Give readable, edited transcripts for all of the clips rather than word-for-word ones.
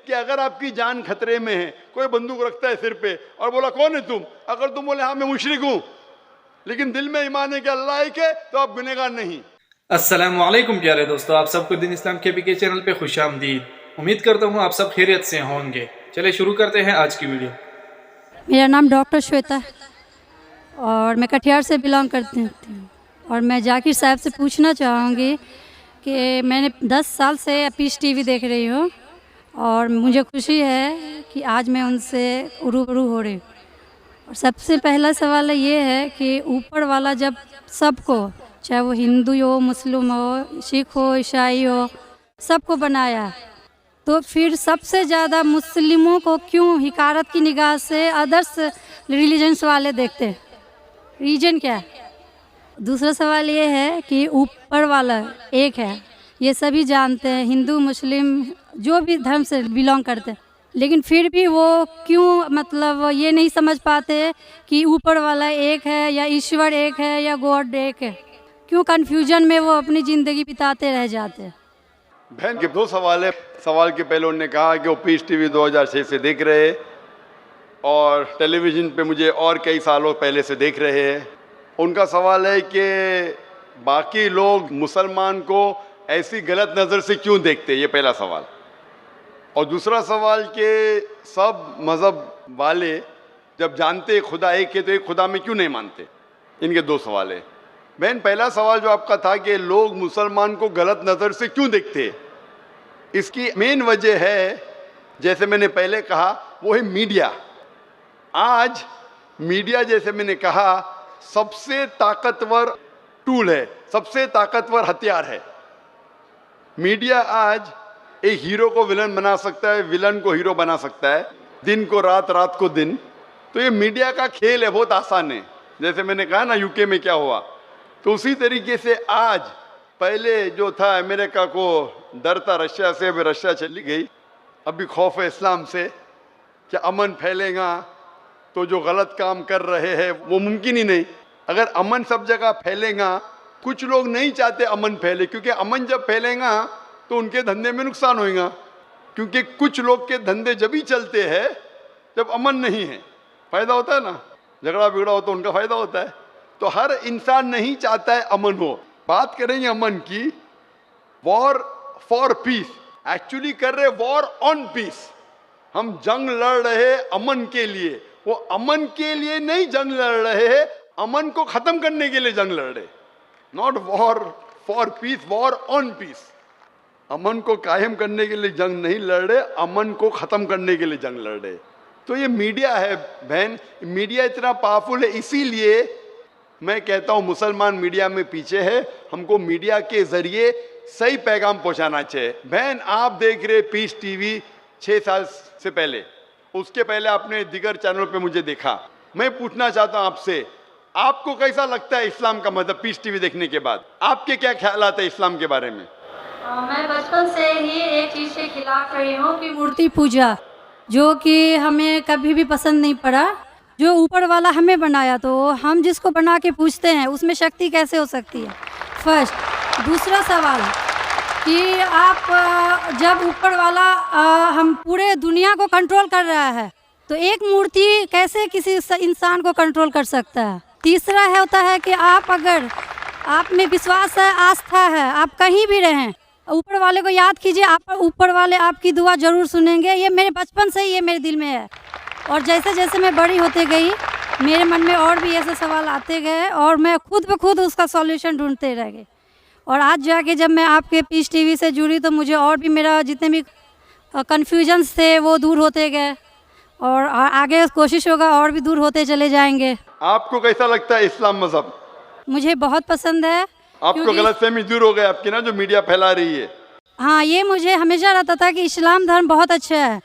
कि अगर आपकी जान खतरे में है, कोई बंदूक रखता है सिर पे और बोला कौन है तुम, अगर तुम बोले हाँ मैं मुशरिक हूं, लेकिन दिल में ईमान है कि अल्लाह एक है, तो आप गुनहगार नहीं। अस्सलामु अलैकुम प्यारे दोस्तों, आप सबको दिन इस्लाम के चैनल पे खुशामदीद। उम्मीद करता हूँ आप सब खैरियत से होंगे। चलिए शुरू करते हैं आज की वीडियो। मेरा नाम डॉक्टर श्वेता है और मैं कटिहार से बिलोंग करती हूँ। और मैं जाकिर साहब से पूछना चाहूँगी कि मैंने 10 साल से पीस टीवी देख रही हूँ और मुझे खुशी है कि आज मैं उनसे रूबरू हो रही हूँ। और सबसे पहला सवाल ये है कि ऊपर वाला जब सबको, चाहे वो हिंदू हो, मुस्लिम हो, सिख हो, ईसाई हो, सबको बनाया, तो फिर सबसे ज़्यादा मुस्लिमों को क्यों हिकारत की निगाह से अदर्स रिलीजन्स वाले देखते हैं? रीजन क्या है? दूसरा सवाल ये है कि ऊपर वाला एक है, ये सभी जानते हैं, हिंदू मुस्लिम जो भी धर्म से बिलोंग करते हैं, लेकिन फिर भी वो क्यों मतलब ये नहीं समझ पाते कि ऊपर वाला एक है या ईश्वर एक है या गॉड एक है? क्यों कन्फ्यूजन में वो अपनी ज़िंदगी बिताते रह जाते हैं? बहन के दो सवाल है। सवाल के पहले उन्होंने कहा कि वो पीस टीवी 2006 से देख रहे हैं और टेलीविज़न पे मुझे और कई सालों पहले से देख रहे हैं। उनका सवाल है कि बाकी लोग मुसलमान को ऐसी गलत नज़र से क्यों देखते हैं, ये पहला सवाल। और दूसरा सवाल कि सब मज़हब वाले जब जानते खुदा एक है तो एक खुदा में क्यों नहीं मानते। इनके दो सवाल है। बहन, पहला सवाल जो आपका था कि लोग मुसलमान को गलत नज़र से क्यों देखते हैं, इसकी मेन वजह है, जैसे मैंने पहले कहा, वो है मीडिया। आज मीडिया, जैसे मैंने कहा, सबसे ताकतवर टूल है, सबसे ताकतवर हथियार है। मीडिया आज एक हीरो को विलन बना सकता है, विलन को हीरो बना सकता है, दिन को रात, रात को दिन। तो ये मीडिया का खेल है, बहुत आसान है। जैसे मैंने कहा ना यूके में क्या हुआ, तो उसी तरीके से आज पहले जो था अमेरिका को डर था रशिया से, अभी रशिया चली गई। अभी खौफ है इस्लाम से कि अमन फैलेगा तो जो गलत काम कर रहे हैं वो मुमकिन ही नहीं। अगर अमन सब जगह फैलेगा, कुछ लोग नहीं चाहते अमन फैले, क्योंकि अमन जब फैलेगा तो उनके धंधे में नुकसान होगा, क्योंकि कुछ लोग के धंधे जब ही चलते हैं जब अमन नहीं है। फ़ायदा होता है ना, झगड़ा बिगड़ा हो तो उनका फ़ायदा होता है। तो हर इंसान नहीं चाहता है अमन हो। बात करेंगे अमन की, वॉर फॉर पीस, एक्चुअली कर रहे वॉर ऑन पीस। हम जंग लड़ रहे अमन के लिए, वो अमन के लिए नहीं जंग लड़ रहे हैं, अमन को खत्म करने के लिए जंग लड़ रहे। Not war for peace, war on peace. अमन को कायम करने के लिए जंग नहीं लड़ रहे, अमन को खत्म करने के लिए जंग लड़ रहे। तो ये मीडिया है बहन, मीडिया इतना पावरफुल है, इसीलिए मैं कहता हूँ मुसलमान मीडिया में पीछे है। हमको मीडिया के जरिए सही पैगाम पहुँचाना चाहिए। बहन, आप देख रहे पीस टीवी 6 साल से पहले, उसके पहले आपने दिगर चैनलों पे मुझे देखा। मैं पूछना चाहता हूँ आपसे, आपको कैसा लगता है इस्लाम का मतलब पीस टीवी देखने के बाद? आपके क्या ख्याल आता है इस्लाम के बारे में? मैं बचपन से ही एक चीज़ के खिलाफ रही हूँ कि मूर्ति पूजा, जो कि हमें कभी भी पसंद नहीं पड़ा। जो ऊपर वाला हमें बनाया, तो हम जिसको बना के पूछते हैं उसमें शक्ति कैसे हो सकती है? फर्स्ट। दूसरा सवाल कि आप जब ऊपर वाला हम पूरे दुनिया को कंट्रोल कर रहा है, तो एक मूर्ति कैसे किसी इंसान को कंट्रोल कर सकता है? तीसरा है होता है कि आप अगर आप में विश्वास है, आस्था है, आप कहीं भी रहें, ऊपर वाले को याद कीजिए, आप ऊपर वाले आपकी दुआ जरूर सुनेंगे। ये मेरे बचपन से ही ये मेरे दिल में है। और जैसे जैसे मैं बड़ी होते गई, मेरे मन में और भी ऐसे सवाल आते गए और मैं खुद ब खुद उसका सॉल्यूशन ढूंढते रह गई। और आज जाके जब मैं आपके पीस टीवी से जुड़ी, तो मुझे और भी मेरा जितने भी कन्फ्यूजन्स थे वो दूर होते गए और आगे कोशिश होगा और भी दूर होते चले जाएंगे। आपको कैसा लगता है इस्लाम मजहब? मुझे बहुत पसंद है। आपको गलतफहमी दूर हो गई आपकी ना, जो मीडिया फैला रही है? हाँ, ये मुझे हमेशा रहता था कि इस्लाम धर्म बहुत अच्छा है,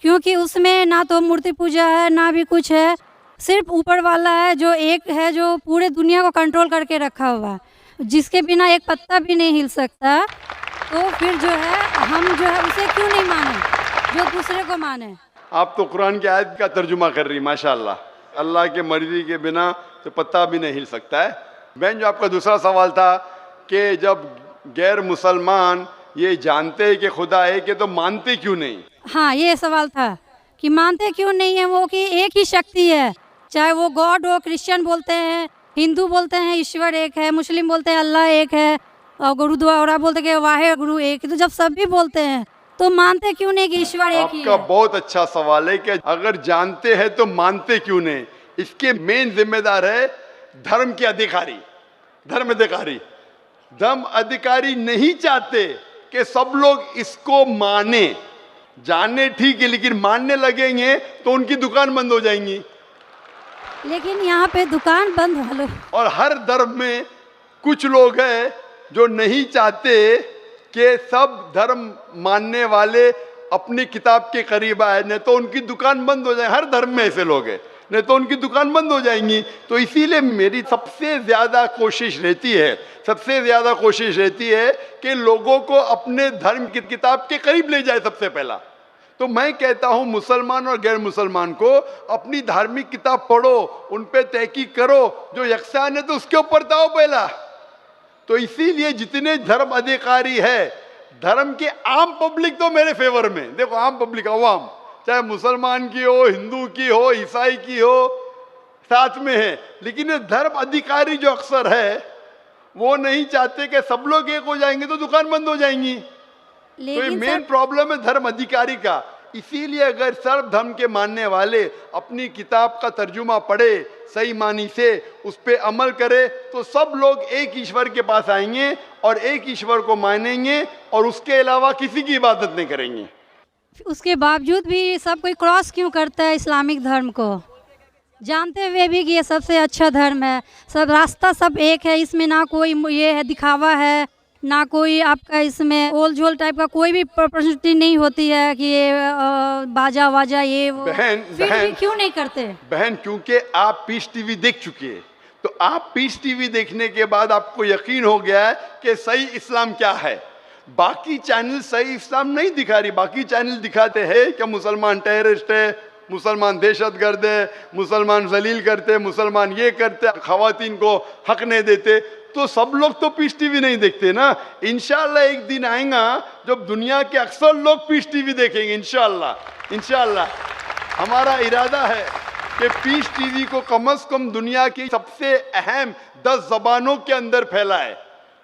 क्योंकि उसमें ना तो मूर्ति पूजा है ना भी कुछ है, सिर्फ ऊपर वाला है जो एक है, जो पूरे दुनिया को कंट्रोल करके रखा हुआ है, जिसके बिना एक पत्ता भी नहीं हिल सकता। तो फिर जो है हम जो है उसे क्यों नहीं माने, जो दूसरे को माने। आप तो कुरान की आयत का तर्जुमा कर रही, माशाअल्लाह। अल्लाह के मर्जी के बिना तो पत्ता भी नहीं हिल सकता है। बहन, जो आपका दूसरा सवाल था कि जब गैर मुसलमान ये जानते हैं कि खुदा है कि तो मानते क्यों नहीं? हाँ, ये सवाल था कि मानते क्यों नहीं है वो, कि एक ही शक्ति है, चाहे वो गॉड हो, क्रिश्चियन बोलते हैं, हिंदू बोलते हैं ईश्वर एक है, मुस्लिम बोलते हैं अल्लाह एक है, और गुरुद्वारा बोलते हैं कि वाहे गुरु एक है। तो जब सभी बोलते हैं तो मानते क्यों नहीं कि ईश्वर एक ही आपका है? बहुत अच्छा सवाल है कि अगर जानते हैं तो मानते क्यों नहीं। इसके मेन जिम्मेदार है धर्म के अधिकारी, धर्म अधिकारी। धर्म अधिकारी नहीं चाहते कि सब लोग इसको माने। जाने ठीक है, लेकिन मानने लगेंगे तो उनकी दुकान बंद हो जाएंगी। लेकिन यहाँ पे दुकान बंद वालों, और हर धर्म में कुछ लोग हैं जो नहीं चाहते कि सब धर्म मानने वाले अपनी किताब के करीब आए, नहीं तो उनकी दुकान बंद हो जाए। हर धर्म में ऐसे लोग हैं, नहीं तो उनकी दुकान बंद हो जाएंगी। तो इसीलिए मेरी सबसे ज़्यादा कोशिश रहती है कि लोगों को अपने धर्म की किताब के करीब ले जाए सबसे पहला। तो मैं कहता हूँ मुसलमान और गैर मुसलमान को अपनी धार्मिक किताब पढ़ो, उन पे तहकीक करो, जो यकसान है तो उसके ऊपर दाओ पहला। तो इसीलिए जितने धर्म अधिकारी है, धर्म के आम पब्लिक तो मेरे फेवर में, देखो आम पब्लिक, अवाम, चाहे मुसलमान की हो, हिंदू की हो, ईसाई की हो, साथ में है। लेकिन ये धर्म अधिकारी जो अक्सर है वो नहीं चाहते कि सब लोग एक हो जाएंगे तो दुकान बंद हो जाएंगी। तो ये लेकिन मेन प्रॉब्लम है धर्म अधिकारी का। इसीलिए अगर सर्व धर्म के मानने वाले अपनी किताब का तर्जुमा पढ़े, सही मानी से उस पर अमल करे, तो सब लोग एक ईश्वर के पास आएंगे और एक ईश्वर को मानेंगे और उसके अलावा किसी की इबादत नहीं करेंगे। उसके बावजूद भी सब कोई क्रॉस क्यों करता है इस्लामिक धर्म को, जानते हुए भी कि ये सबसे अच्छा धर्म है, सब रास्ता सब एक है, इसमें ना कोई ये है दिखावा है, ना कोई आपका इसमें ओल झोल टाइप का कोई भी प्रॉपर्टी नहीं होती है कि ये बाजा वाजा ये वो। फिर भी क्यों नहीं करते? बहन, क्योंकि आप पीस टीवी देख चुके हैं, तो आप पीस टीवी देखने के बाद आपको यकीन हो गया है कि सही इस्लाम क्या है। बाकी चैनल सही इस्लाम नहीं दिखा रही। बाकी चैनल दिखाते हैं कि मुसलमान टेररिस्ट है, मुसलमान दहशतगर्द है, मुसलमान जलील करते, मुसलमान ये करते, खवातीन को हक नहीं देते। तो सब लोग तो पीस टीवी नहीं देखते ना। इंशाल्लाह एक दिन आएगा जब दुनिया के अक्सर लोग पीस टीवी देखेंगे। इंशाल्लाह हमारा इरादा है कि पीस टीवी को कम से कम दुनिया की सबसे अहम 10 ज़बानों के अंदर फैलाए।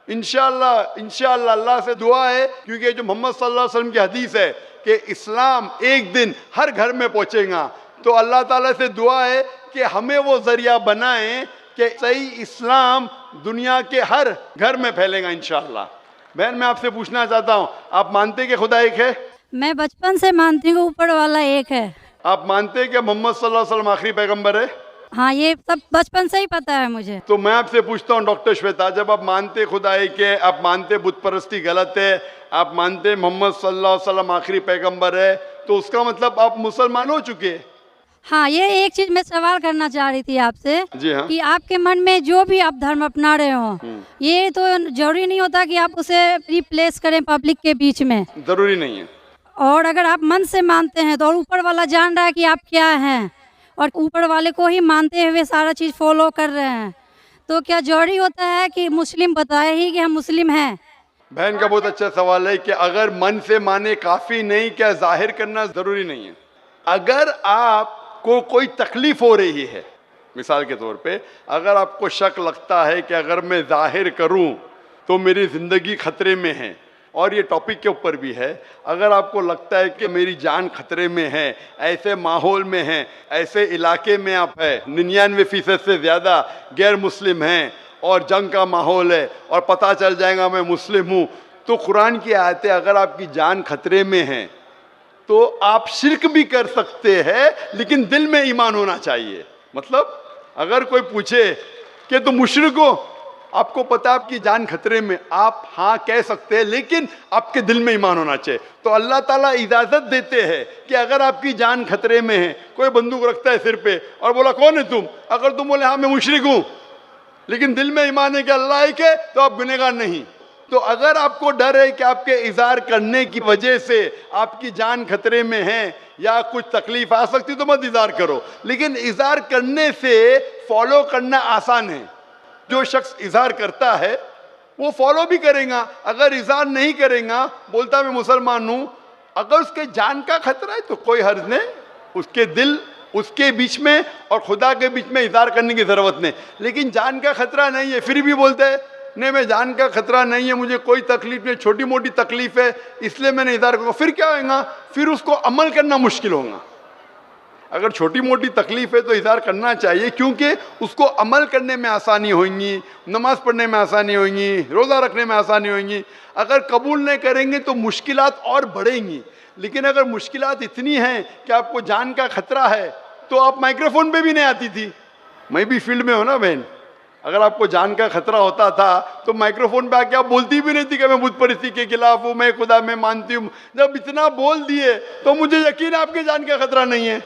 इंशाल्लाह अल्लाह से दुआ है, क्योंकि जो मोहम्मद सल्लल्लाहु अलैहि वसल्लम की हदीस है कि इस्लाम एक दिन हर घर में पहुंचेगा। तो अल्लाह ताला से दुआ है कि हमें वो जरिया बनाएं कि सही इस्लाम दुनिया के हर घर में फैलेगा इंशाल्लाह। बहन, मैं आपसे पूछना चाहता हूँ, आप मानते हैं कि खुदा एक है? मैं बचपन से मानती हूँ ऊपर वाला एक है। आप मानते हैं कि मोहम्मद सल्लल्लाहु अलैहि वसल्लम आखिरी पैगंबर है? हाँ, ये सब बचपन से ही पता है मुझे। तो मैं आपसे पूछता हूँ डॉक्टर श्वेता, जब आप मानते खुदा एक है, आप मानते बुत परस्ती गलत है, आप मानते मोहम्मद सल्लल्लाहु अलैहि वसल्लम आखिरी पैगंबर है, तो उसका मतलब आप मुसलमान हो चुके हैं। हाँ, ये एक चीज मैं सवाल करना चाह रही थी आपसे। जी हाँ। कि आपके मन में जो भी आप धर्म अपना रहे हो, ये तो जरूरी नहीं होता कि आप उसे रिप्लेस करें पब्लिक के बीच में। जरूरी नहीं है। और अगर आप मन से मानते हैं तो, और ऊपर वाला जान रहा है कि आप क्या हैं, और ऊपर वाले को ही मानते हुए सारा चीज़ फॉलो कर रहे हैं, तो क्या जरूरी होता है कि मुस्लिम बताए ही कि हम मुस्लिम हैं? बहन का बहुत अच्छा सवाल है कि अगर मन से माने काफ़ी नहीं, क्या जाहिर करना ज़रूरी नहीं है? अगर आपको कोई तकलीफ हो रही है, मिसाल के तौर पे अगर आपको शक लगता है कि अगर मैं जाहिर करूं तो मेरी ज़िंदगी खतरे में है, और ये टॉपिक के ऊपर भी है, अगर आपको लगता है कि मेरी जान खतरे में है, ऐसे माहौल में है, ऐसे इलाके में आप है, 99% से ज़्यादा गैर मुस्लिम हैं और जंग का माहौल है और पता चल जाएगा मैं मुस्लिम हूँ, तो कुरान की आयतें, अगर आपकी जान खतरे में है तो आप शिर्क भी कर सकते हैं, लेकिन दिल में ईमान होना चाहिए। मतलब अगर कोई पूछे कि तुम मुशरिक हो, आपको पता है आपकी जान खतरे में, आप हाँ कह सकते हैं, लेकिन आपके दिल में ईमान होना चाहिए। तो अल्लाह ताला इजाज़त देते हैं कि अगर आपकी जान खतरे में है, कोई बंदूक रखता है सिर पे और बोला कौन है तुम, अगर तुम बोले हाँ मैं मुशरिक हूँ, लेकिन दिल में ईमान है कि अल्लाह एक है, तो आप गुनहगार नहीं। तो अगर आपको डर है कि आपके इज़हार करने की वजह से आपकी जान खतरे में है या कुछ तकलीफ आ सकती, तो मत इज़हार करो। लेकिन इज़हार करने से फॉलो करना आसान है। जो शख्स इज़हार करता है वो फॉलो भी करेगा। अगर इज़हार नहीं करेगा, बोलता मैं मुसलमान हूँ, अगर उसके जान का खतरा है तो कोई हर्ज नहीं, उसके दिल उसके बीच में और खुदा के बीच में इज़हार करने की ज़रूरत नहीं। लेकिन जान का खतरा नहीं है, फिर भी बोलते हैं नहीं मैं जान का खतरा नहीं है, मुझे कोई तकलीफ नहीं, छोटी मोटी तकलीफ है इसलिए मैंने इज़हार करूँगा। फिर क्या होगा? फिर उसको अमल करना मुश्किल होगा। अगर छोटी मोटी तकलीफ है तो इज़हार करना चाहिए, क्योंकि उसको अमल करने में आसानी होगी, नमाज पढ़ने में आसानी होगी, रोज़ा रखने में आसानी होगी। अगर कबूल नहीं करेंगे तो मुश्किलात और बढ़ेंगी। लेकिन अगर मुश्किलात इतनी हैं कि आपको जान का खतरा है तो आप माइक्रोफोन पे भी नहीं आती थी। मैं भी फील्ड में हूँ ना बहन, अगर आपको जान का खतरा होता था तो माइक्रोफोन पे आके आप बोलती भी नहीं थी कि मैं बुत परिस्थिति के खिलाफ हूँ, मैं खुदा मैं मानती हूँ। जब इतना बोल दिए तो मुझे यकीन है आपके जान का खतरा नहीं है।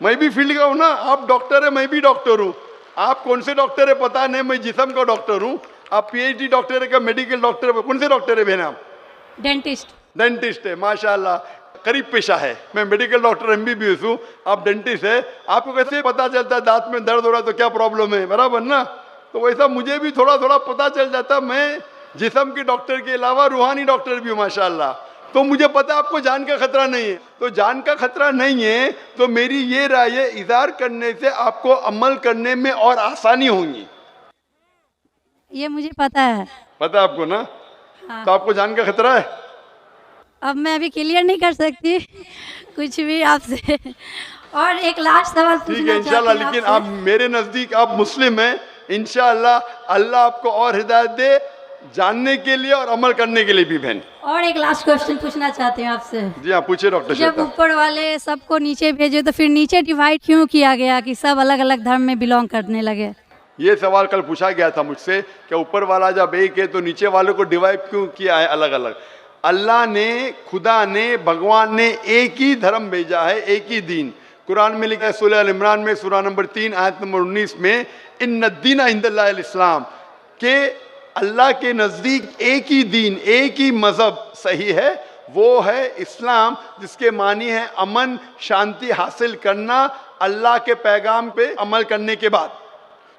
मैं भी फील्ड का हूँ ना, आप डॉक्टर है, मैं भी डॉक्टर हूँ। आप कौन से डॉक्टर है पता नहीं, मैं जिस्म का डॉक्टर हूँ। आप PhD डॉक्टर है क्या, मेडिकल डॉक्टर है, कौन से डॉक्टर है बहन आप? डेंटिस्ट। डेंटिस्ट है, माशाल्लाह, करीब पेशा है। मैं मेडिकल डॉक्टर MBBS हूँ, आप डेंटिस्ट है। आपको कैसे पता चलता है दांत में दर्द हो रहा है तो क्या प्रॉब्लम है, बराबर ना? तो वैसा मुझे भी थोड़ा थोड़ा पता चल जाता। मैं जिस्म के डॉक्टर के अलावा रूहानी डॉक्टर भी हूँ माशाल्लाह। तो मुझे पता है आपको जान का खतरा नहीं है। तो जान का खतरा नहीं है तो मेरी ये राय है, इज़हार करने से आपको अमल करने में और आसानी होगी। ये मुझे पता है। पता है आपको ना? हाँ। तो आपको जान का खतरा है? अब मैं अभी क्लियर नहीं कर सकती कुछ भी आपसे। और एक लास्ट सवाल ठीक है पूछना इंशाल्लाह। चाहती हूँ लेकिन आपसे। आप मेरे नज़दीक आप मुस्लिम हैं, इंशाल्लाह अल्लाह आपको और हिदायत दे जानने के लिए और अमल करने के लिए भी बहन। और एक लास्ट क्वेश्चन पूछना चाहती हूँ आपसे। जी हाँ, पूछे डॉक्टर जब श्वेता। ऊपर वाले सबको नीचे भेजे तो फिर नीचे डिवाइड क्यों किया गया कि सब अलग अलग धर्म में बिलोंग करने लगे? ये सवाल कल पूछा गया था मुझसे कि ऊपर वाला जब एक है तो नीचे वालों को डिवाइड क्यों किया है अलग अलग? अल्लाह ने, खुदा ने, भगवान ने एक ही धर्म भेजा है, एक ही दीन। कुरान में लिखा है सूरह अल इमरान में सूरह नंबर 3 आयत नंबर 19 में, इन्ना दीना इंदल्लाहिल इस्लाम, के अल्लाह के नज़दीक एक ही दीन, एक ही मज़हब सही है, वो है इस्लाम, जिसके मानी है अमन शांति हासिल करना अल्लाह के पैगाम पे अमल करने के बाद।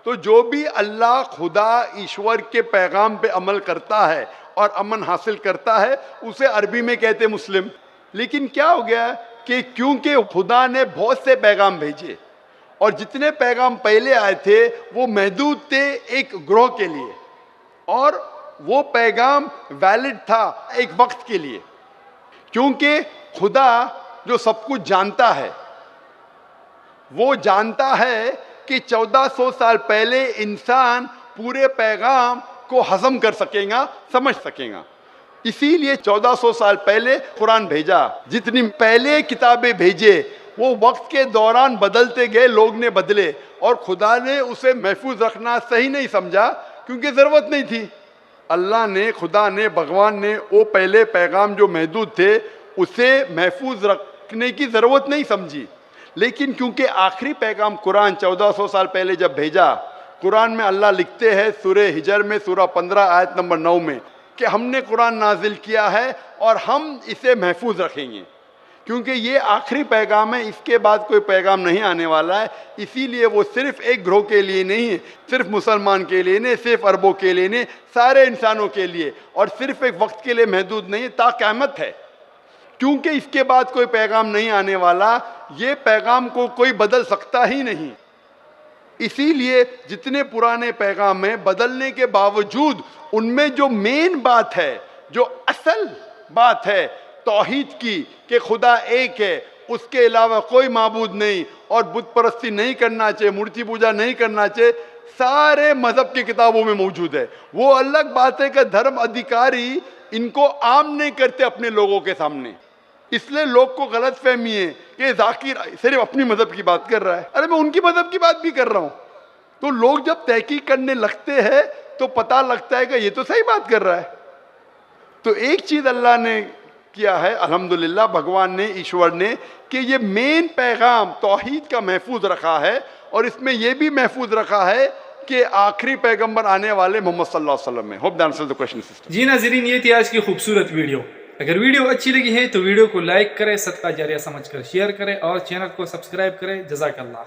तो जो भी अल्लाह खुदा ईश्वर के पैगाम पे अमल करता है और अमन हासिल करता है उसे अरबी में कहते मुस्लिम। लेकिन क्या हो गया कि क्योंकि खुदा ने बहुत से पैगाम भेजे और जितने पैगाम पहले आए थे वो महदूद थे एक ग्रोह के लिए, और वो पैगाम वैलिड था एक वक्त के लिए, क्योंकि खुदा जो सब कुछ जानता है वो जानता है कि 1400 साल पहले इंसान पूरे पैगाम को हजम कर सकेगा, समझ सकेगा। इसीलिए 1400 साल पहले कुरान भेजा। जितनी पहले किताबें भेजे वो वक्त के दौरान बदलते गए, लोग ने बदले, और खुदा ने उसे महफूज रखना सही नहीं समझा क्योंकि ज़रूरत नहीं थी। अल्लाह ने, खुदा ने, भगवान ने वो पहले पैगाम जो महदूद थे उसे महफूज रखने की ज़रूरत नहीं समझी। लेकिन क्योंकि आखिरी पैगाम कुरान 1400 साल पहले जब भेजा, कुरान में अल्लाह लिखते हैं सूरह हिजर में सूरह 15 आयत नंबर 9 में कि हमने कुरान नाजिल किया है और हम इसे महफूज रखेंगे, क्योंकि ये आखिरी पैगाम है, इसके बाद कोई पैगाम नहीं आने वाला है। इसीलिए वो सिर्फ एक ग्रोह के लिए नहीं है, सिर्फ मुसलमान के लिए नहीं, सिर्फ अरबों के लिए नहीं, सारे इंसानों के लिए, और सिर्फ एक वक्त के लिए महदूद नहीं, ता क़यामत है। क्योंकि इसके बाद कोई पैगाम नहीं आने वाला, ये पैगाम को कोई बदल सकता ही नहीं। इसीलिए जितने पुराने पैगाम हैं, बदलने के बावजूद उनमें जो मेन बात है, जो असल बात है तौहीद की, कि खुदा एक है, उसके अलावा कोई माबूद नहीं, और बुत परस्ती नहीं करना चाहिए, मूर्ति पूजा नहीं करना चाहिए, सारे मजहब की किताबों में मौजूद है। वो अलग बात है कि धर्म अधिकारी इनको आम नहीं करते अपने लोगों के सामने, इसलिए लोग को गलत फहमी है कि जाकिर सिर्फ अपनी मजहब की बात कर रहा है। अरे मैं उनकी मजहब की बात भी कर रहा हूँ। तो लोग जब तहकीक करने लगते हैं तो पता लगता है कि ये तो सही बात कर रहा है। तो एक चीज़ अल्लाह ने किया है, अल्हम्दुलिल्लाह, भगवान ने, ईश्वर ने, कि ये मेन पैगाम तौहीद का महफूज रखा है, और इसमें यह भी महफूज रखा है कि आखिरी पैगंबर आने वाले मोहम्मद सल्लल्लाहु अलैहि वसल्लम में। Hope that answers the question sister. जी नाज़रीन, ये थी आज की खूबसूरत वीडियो। अगर वीडियो अच्छी लगी है तो वीडियो को लाइक करें, सदका जारिया समझकर शेयर करें और चैनल को सब्सक्राइब करें। जज़ाकल्लाह।